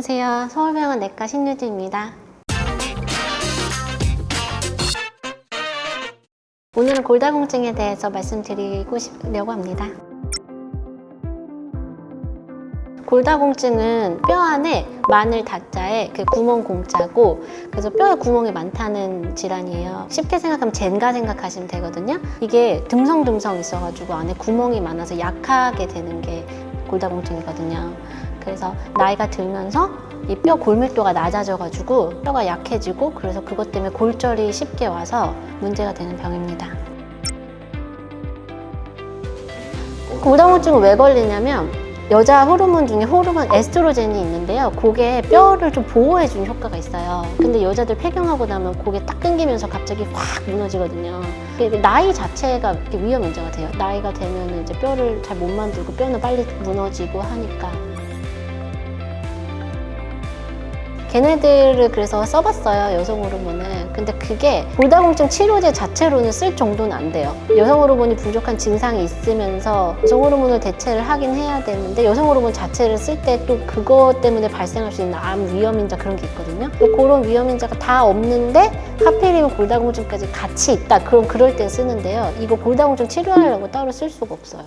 안녕하세요. 서울병원 내과 신유진입니다. 오늘은 골다공증에 대해서 말씀드리려고 합니다. 골다공증은 뼈 안에 마늘 다자에 그 구멍 공자고, 그래서 뼈에 구멍이 많다는 질환이에요. 쉽게 생각하면 젠가 생각하시면 되거든요. 이게 듬성듬성 있어가지고 안에 구멍이 많아서 약하게 되는 게 골다공증이거든요. 그래서 나이가 들면서 이 뼈 골밀도가 낮아져가지고 뼈가 약해지고, 그래서 그것 때문에 골절이 쉽게 와서 문제가 되는 병입니다. 골다공증은 왜 걸리냐면, 여자 호르몬 중에 호르몬 에스트로겐이 있는데요. 그게 뼈를 좀 보호해주는 효과가 있어요. 근데 여자들 폐경하고 나면 그게 딱 끊기면서 갑자기 확 무너지거든요. 나이 자체가 위험 인자가 돼요. 나이가 되면 이제 뼈를 잘 못 만들고 뼈는 빨리 무너지고 하니까. 걔네들을 그래서 써봤어요, 여성 호르몬을. 근데 그게 골다공증 치료제 자체로는 쓸 정도는 안 돼요. 여성 호르몬이 부족한 증상이 있으면서 여성 호르몬을 대체를 하긴 해야 되는데, 여성 호르몬 자체를 쓸 때 또 그것 때문에 발생할 수 있는 암 위험인자 그런 게 있거든요. 그런 위험인자가 다 없는데 하필이면 골다공증까지 같이 있다, 그럼 그럴 때 쓰는데요. 이거 골다공증 치료하려고 따로 쓸 수가 없어요.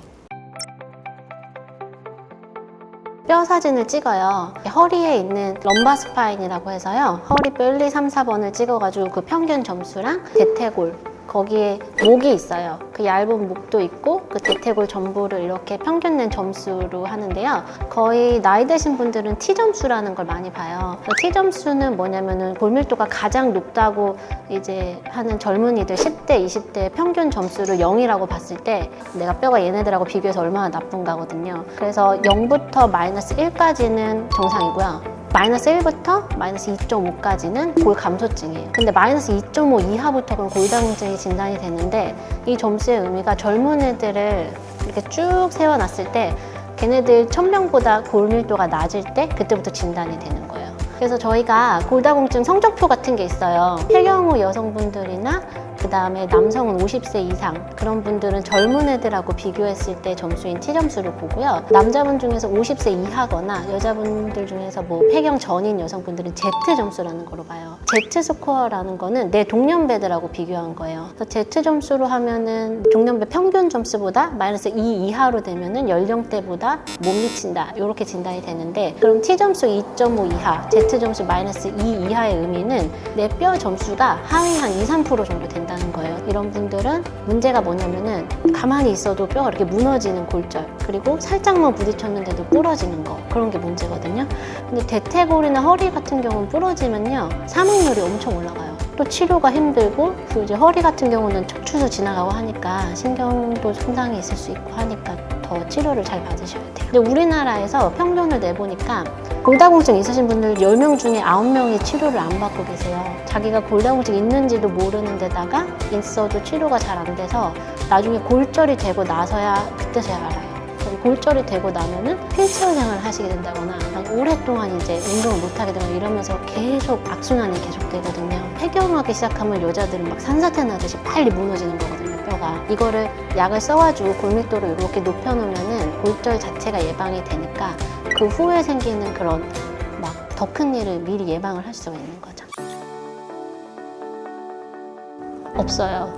뼈 사진을 찍어요. 허리에 있는 럼바 스파인이라고 해서요. 허리뼈 1, 2, 3, 4번을 찍어가지고 그 평균 점수랑 대퇴골, 거기에 목이 있어요. 그 얇은 목도 있고 그 대퇴골 전부를 이렇게 평균 낸 점수로 하는데요. 거의 나이 드신 분들은 T점수라는 걸 많이 봐요. T점수는 뭐냐면은 골밀도가 가장 높다고 이제 하는 젊은이들 10대, 20대 평균 점수를 0이라고 봤을 때 내가 뼈가 얘네들하고 비교해서 얼마나 나쁜가거든요. 그래서 0부터 마이너스 1까지는 정상이고요. 마이너스 1부터 마이너스 2.5까지는 골 감소증이에요. 근데 마이너스 2.5 이하부터 그럼 골다공증이 진단이 되는데, 이 점수의 의미가 젊은 애들을 이렇게 쭉 세워놨을 때 걔네들 1000명보다 골밀도가 낮을 때 그때부터 진단이 되는 거예요. 그래서 저희가 골다공증 성적표 같은 게 있어요. 폐경 후 여성분들이나 그 다음에 남성은 50세 이상, 그런 분들은 젊은 애들하고 비교했을 때 점수인 T점수를 보고요. 남자분 중에서 50세 이하거나 여자분들 중에서 뭐 폐경 전인 여성분들은 Z점수라는 거로 봐요. Z스코어라는 거는 내 동년배들하고 비교한 거예요. 그래서 Z점수로 하면은 동년배 평균 점수보다 마이너스 2 이하로 되면은 연령대보다 못 미친다, 이렇게 진단이 되는데, 그럼 T점수 2.5 이하, Z점수 마이너스 2 이하의 의미는 내 뼈 점수가 하위 한 2, 3% 정도 된다는 거예요. 이런 분들은 문제가 뭐냐면은 가만히 있어도 뼈가 이렇게 무너지는 골절, 그리고 살짝만 부딪혔는데도 부러지는 거, 그런 게 문제거든요. 근데 대퇴골이나 허리 같은 경우는 부러지면요 사망률이 엄청 올라가요. 또 치료가 힘들고, 그 이제 허리 같은 경우는 척추도 지나가고 하니까 신경도 손상이 있을 수 있고 하니까 더 치료를 잘 받으셔야 돼요. 근데 우리나라에서 평균을 내보니까 골다공증 있으신 분들 10명 중에 9명이 치료를 안 받고 계세요. 자기가 골다공증 있는지도 모르는 데다가 있어도 치료가 잘 안 돼서 나중에 골절이 되고 나서야 그때서야 알아요. 골절이 되고 나면은 휠체어 생활을 하시게 된다거나 오랫동안 이제 운동을 못 하게 되거나 이러면서 계속 악순환이 계속되거든요. 폐경하기 시작하면 여자들은 막 산사태 나듯이 빨리 무너지는 거거든요, 뼈가. 이거를 약을 써가지고 골밀도를 이렇게 높여놓으면은 골절 자체가 예방이 되니까 그 후에 생기는 그런 막 더 큰 일을 미리 예방을 할 수가 있는 거죠. 없어요.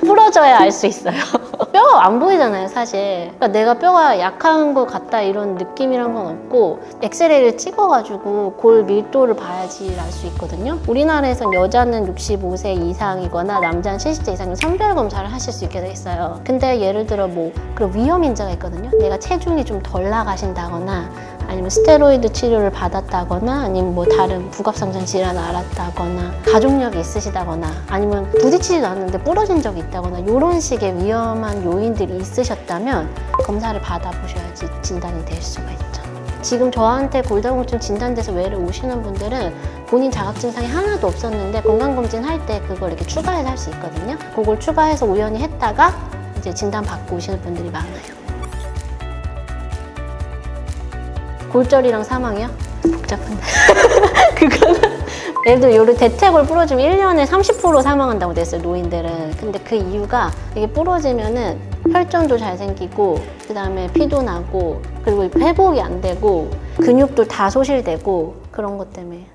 부러져야 알 수 있어요. 뼈가 안 보이잖아요, 사실. 그러니까 내가 뼈가 약한 것 같다 이런 느낌이란 건 없고, 엑스레이를 찍어가지고 골 밀도를 봐야지 알 수 있거든요. 우리나라에선 여자는 65세 이상이거나 남자는 70세 이상이면 성별 검사를 하실 수 있게 돼 있어요. 근데 예를 들어 뭐 그런 위험인자가 있거든요. 내가 체중이 좀 덜 나가신다거나, 아니면 스테로이드 치료를 받았다거나, 아니면 뭐 다른 부갑상선 질환을 앓았다거나, 가족력이 있으시다거나, 아니면 부딪히지도 않았는데 부러진 적이 있다거나, 이런 식의 위험한 요인들이 있으셨다면 검사를 받아보셔야지 진단이 될 수가 있죠. 지금 저한테 골다공증 진단돼서 외래 오시는 분들은 본인 자각 증상이 하나도 없었는데 건강검진 할 때 그걸 이렇게 추가해서 할 수 있거든요. 그걸 추가해서 우연히 했다가 이제 진단 받고 오시는 분들이 많아요. 골절이랑 사망이요? 복잡한데. 그거는 예를 들어 요를 대퇴골 부러지면 1년에 30% 사망한다고 됐어요, 노인들은. 근데 그 이유가 이게 부러지면은 혈전도 잘 생기고 그 다음에 피도 나고 그리고 회복이 안 되고 근육도 다 소실되고 그런 것 때문에.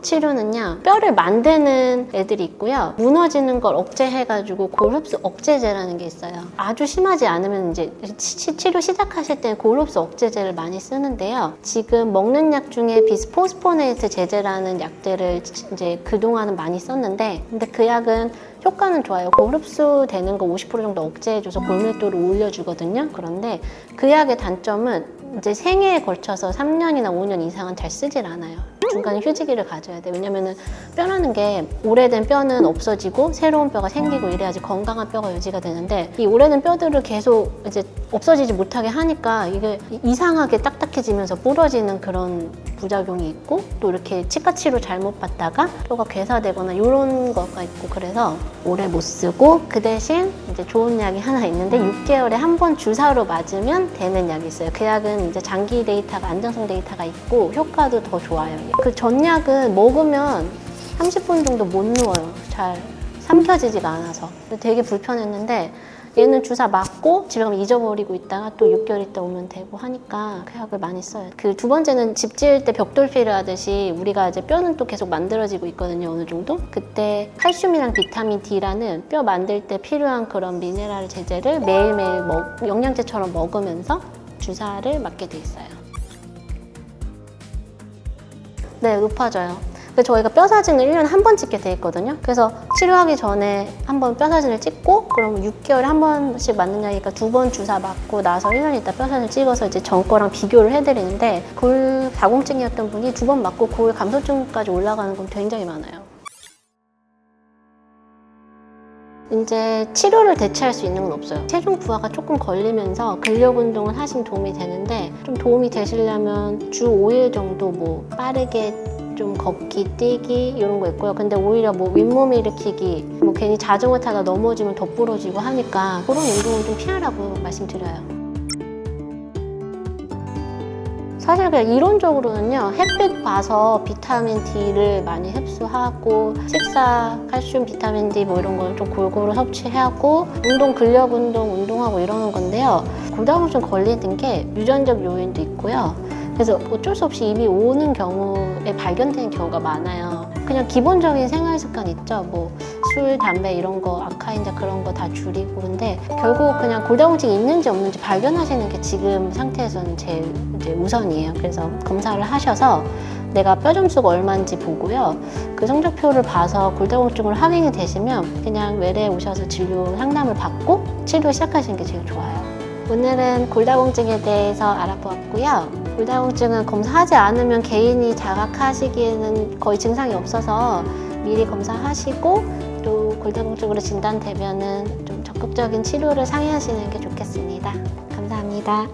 치료는요, 뼈를 만드는 애들이 있고요, 무너지는 걸 억제해가지고 골흡수 억제제라는 게 있어요. 아주 심하지 않으면 이제 치료 시작하실 때 골흡수 억제제를 많이 쓰는데요, 지금 먹는 약 중에 비스포스포네이트 제제라는 약들을 이제 그동안은 많이 썼는데, 근데 그 약은 효과는 좋아요. 골흡수 되는 거 50% 정도 억제해줘서 골밀도를 올려주거든요. 그런데 그 약의 단점은 이제 생애에 걸쳐서 3년이나 5년 이상은 잘 쓰질 않아요. 중간에 휴지기를 가져야 돼. 왜냐면은 뼈라는 게 오래된 뼈는 없어지고 새로운 뼈가 생기고 이래야지 건강한 뼈가 유지가 되는데, 이 오래된 뼈들을 계속 이제 없어지지 못하게 하니까 이게 이상하게 딱딱해지면서 부러지는 그런 부작용이 있고, 또 이렇게 치과 치료 잘못 받다가 뼈가 괴사되거나 이런 거가 있고, 그래서 오래 못 쓰고, 그 대신 이제 좋은 약이 하나 있는데 6개월에 한 번 주사로 맞으면 되는 약이 있어요. 그 약은 이제 장기 데이터가, 안정성 데이터가 있고 효과도 더 좋아요. 그 전약은 먹으면 30분 정도 못 누워요. 잘 삼켜지지가 않아서. 되게 불편했는데 얘는 주사 맞고 집에 가면 잊어버리고 있다가 또 6개월 있다 오면 되고 하니까 그 약을 많이 써요. 그 두 번째는 집 지을 때 벽돌피를 하듯이 우리가 이제 뼈는 또 계속 만들어지고 있거든요, 어느 정도. 그때 칼슘이랑 비타민 D라는 뼈 만들 때 필요한 그런 미네랄 제제를 매일매일 영양제처럼 먹으면서 주사를 맞게 돼 있어요. 네, 높아져요. 저희가 뼈 사진을 1년에 한 번 찍게 돼 있거든요. 그래서 치료하기 전에 한번 뼈 사진을 찍고, 그럼 6개월에 한 번씩 맞는 약이니까 2번 주사 맞고 나서 1년 있다 뼈 사진을 찍어서 이제 전 거랑 비교를 해드리는데, 골 다공증이었던 분이 2번 맞고 골 감소증까지 올라가는 건 굉장히 많아요. 이제 치료를 대체할 수 있는 건 없어요. 체중 부하가 조금 걸리면서 근력 운동을 하시면 도움이 되는데, 좀 도움이 되시려면 주 5일 정도 뭐 빠르게 좀 걷기, 뛰기 이런 거 있고요. 근데 오히려 뭐 윗몸 일으키기, 뭐 괜히 자전거 타다 넘어지면 더 부러지고 하니까 그런 운동은 좀 피하라고 말씀드려요. 사실 그냥 이론적으로는요, 햇빛 봐서 비타민 D를 많이 흡수하고, 식사, 칼슘, 비타민 D 뭐 이런 걸 좀 골고루 섭취하고, 운동, 근력 운동, 운동하고 이러는 건데요, 골다공증 걸리는 게 유전적 요인도 있고요. 그래서 어쩔 수 없이 이미 오는 경우에 발견되는 경우가 많아요. 그냥 기본적인 생활 습관 있죠. 뭐 술, 담배 이런 거, 아카인자 그런 거 다 줄이고. 근데 결국 그냥 골다공증이 있는지 없는지 발견하시는 게 지금 상태에서는 제일 이제 우선이에요. 그래서 검사를 하셔서 내가 뼈 점수가 얼마인지 보고요, 그 성적표를 봐서 골다공증으로 확인이 되시면 그냥 외래에 오셔서 진료 상담을 받고 치료 시작하시는 게 제일 좋아요. 오늘은 골다공증에 대해서 알아보았고요. 골다공증은 검사하지 않으면 개인이 자각하시기에는 거의 증상이 없어서 미리 검사하시고, 또 골다공증으로 진단되면은 좀 적극적인 치료를 상의하시는 게 좋겠습니다. 감사합니다.